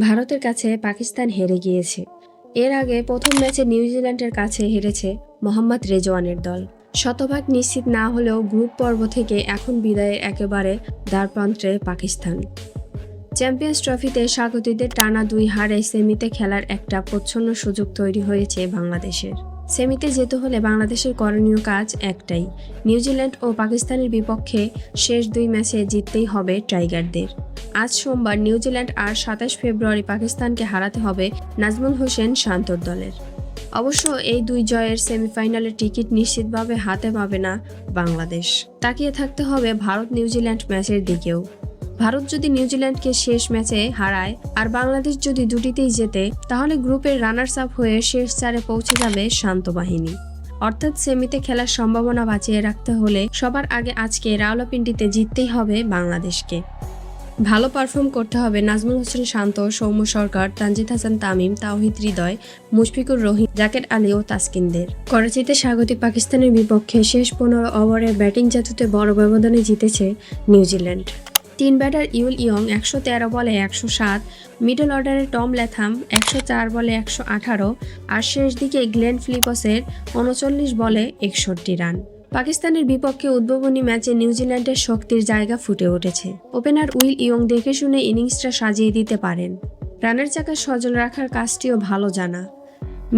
ভারতের কাছে পাকিস্তান হেরে গিয়েছে। এর আগে প্রথম ম্যাচে নিউজিল্যান্ডের কাছে হেরেছে মোহাম্মদ রেজওয়ানের দল। শতভাগ নিশ্চিত না হলেও গ্রুপ পর্ব থেকে এখন বিদায়ের একেবারে দ্বারপ্রান্তে পাকিস্তান। চ্যাম্পিয়ন্স ট্রফিতে স্বাগতিকদের টানা 2 হারে সেমিতে খেলার একটা প্রচ্ছন্ন সুযোগ তৈরি হয়েছে বাংলাদেশের। সেমিতে যেতে হলে বাংলাদেশের করণীয় কাজ একটাই, নিউজিল্যান্ড ও পাকিস্তানের বিপক্ষে শেষ 2 ম্যাচে জিততেই হবে টাইগারদের। আজ সোমবার নিউজিল্যান্ড আর 27 ফেব্রুয়ারি পাকিস্তানকে হারাতে হবে নাজমুল হোসেন শান্তর দলের। অবশ্য এই 2 জয়ের সেমিফাইনালের টিকিট নিশ্চিতভাবে হাতে পাবে না বাংলাদেশ। তাকিয়ে থাকতে হবে ভারত নিউজিল্যান্ড ম্যাচের দিকেও। ভারত যদি নিউজিল্যান্ডকে শেষ ম্যাচে হারায় আর বাংলাদেশ যদি দুটিতেই জেতে, তাহলে গ্রুপের রানার্স আপ হয়ে শেষ 4-এ পৌঁছে যাবে শান্ত বাহিনী। অর্থাৎ সেমিতে খেলার সম্ভাবনা বাঁচিয়ে রাখতে হলে সবার আগে আজকে রাওয়ালপিন্ডিতে জিততেই হবে বাংলাদেশকে। ভালো পারফর্ম করতে হবে নাজমুল হোসেন শান্ত, সৌম্য সরকার, তানজিদ হাসান তামিম, তাওহিদ হৃদয়, মুশফিকুর রহিম, জাকের আলী ও তাসকিনদের। করাচিতে স্বাগতিক পাকিস্তানের বিপক্ষে শেষ 15 ওভারের ব্যাটিং জাদুতে বড় ব্যবধানে জিতেছে নিউজিল্যান্ড। 3 ব্যাটার ইউল ইয়ং 113 বলে 107, মিডল অর্ডারে টম ল্যাথাম 104 বলে 118 আর শেষ দিকে গ্লেন ফিলিপসের 39 বলে 61 রান। পাকিস্তানের বিপক্ষে উদ্বোধনী ম্যাচে নিউজিল্যান্ডের শক্তির জায়গা ফুটে উঠেছে। ওপেনার উইল ইয়ং দেখে শুনে ইনিংসটা সাজিয়ে দিতে পারেন। রানের চাকা সজল রাখার কাজটিও ভালো জানা।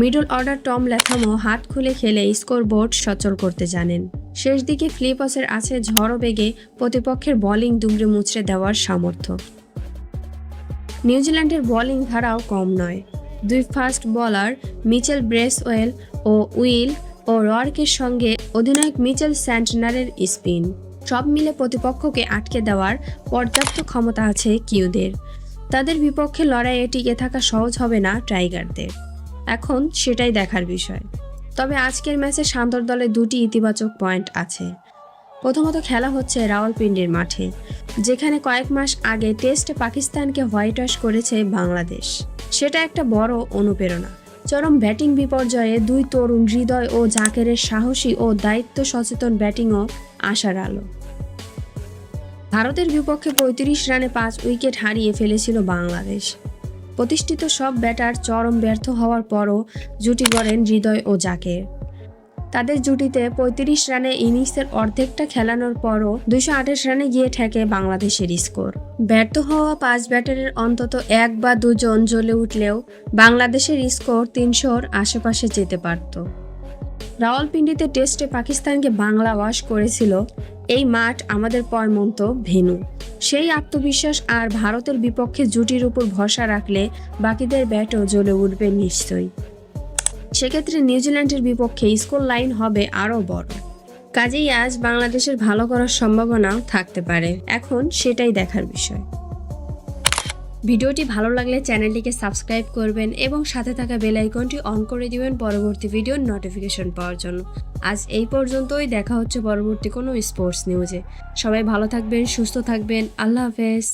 মিডল অর্ডার টম ল্যাথামও হাত খুলে খেলে স্কোর বোর্ড সচল করতে জানেন। শেষ দিকে ফিলিপসের আছে ঝড়ো বেগে প্রতিপক্ষের বোলিং দুমড়ে মুচড়ে দেওয়ার সামর্থ্য। নিউজিল্যান্ডের বোলিং ধারাও কম নয়। 2 ফাস্ট বোলার মিচেল ব্রেসওয়েল ও উইল ও রর্কের সঙ্গে অধিনায়ক মিচেল স্যান্টনারের স্পিন, সব মিলে প্রতিপক্ষকে আটকে দেওয়ার পর্যাপ্ত ক্ষমতা আছে কিউদের। তাদের বিপক্ষে লড়াইয়ে টিকে থাকা সহজ হবে না টাইগারদের। এখন সেটাই দেখার বিষয়। তবে আজকের ম্যাচে শান্তর দলে 2টি ইতিবাচক পয়েন্ট আছে। প্রথমত খেলা হচ্ছে রাওয়ালপিন্ডির মাঠে, যেখানে কয়েক মাস আগে টেস্টে পাকিস্তানকে হোয়াইট ওয়াশ করেছে বাংলাদেশ। সেটা একটা বড় অনুপ্রেরণা। চরম ব্যাটিং বিপর্যয়ে 2 তরুণ হৃদয় ও জাকেরের সাহসী ও দায়িত্ব সচেতন ব্যাটিংও আশার আলো। ভারতের বিপক্ষে 35 রানে 5 উইকেট হারিয়ে ফেলেছিল বাংলাদেশ। প্রতিষ্ঠিত সব ব্যাটার চরম ব্যর্থ হওয়ার পরও জুটি গড়েন হৃদয় ও জাকের। তাদের জুটিতে 35 রানে ইনিংসের অর্ধেকটা খেলানোর পরও 228 রানে গিয়ে ঠেকে বাংলাদেশের স্কোর। ব্যর্থ হওয়া 5 ব্যাটারের অন্তত 1 বা 2 জন জ্বলে উঠলেও বাংলাদেশের স্কোর 300-র আশেপাশে যেতে পারত। রাওয়ালপিন্ডিতে টেস্টে পাকিস্তানকে বাংলা ওয়াশ করেছিল। এই মাঠ আমাদের পরমন্ত ভেন্যু। সেই আত্মবিশ্বাস আর ভারতের বিপক্ষে জুটির উপর ভরসা রাখলে বাকিদের ব্যাটও জ্বলে উঠবে নিশ্চয়ই। সেক্ষেত্রে নিউজিল্যান্ডের বিপক্ষে স্কোর লাইন হবে আরও বড়। কাজেই আজ বাংলাদেশের ভালো করার সম্ভাবনাও থাকতে পারে। এখন সেটাই দেখার বিষয়। ভিডিওটি ভালো লাগলে চ্যানেলটিকে সাবস্ক্রাইব করবেন এবং সাথে থাকা বেল আইকনটি অন করে দিবেন পরবর্তী ভিডিওর নোটিফিকেশন পাওয়ার জন্য। আজ এই পর্যন্তই, দেখা হচ্ছে পরবর্তী কোনো স্পোর্টস নিউজে। সবাই ভালো থাকবেন, সুস্থ থাকবেন। আল্লাহ হাফেজ।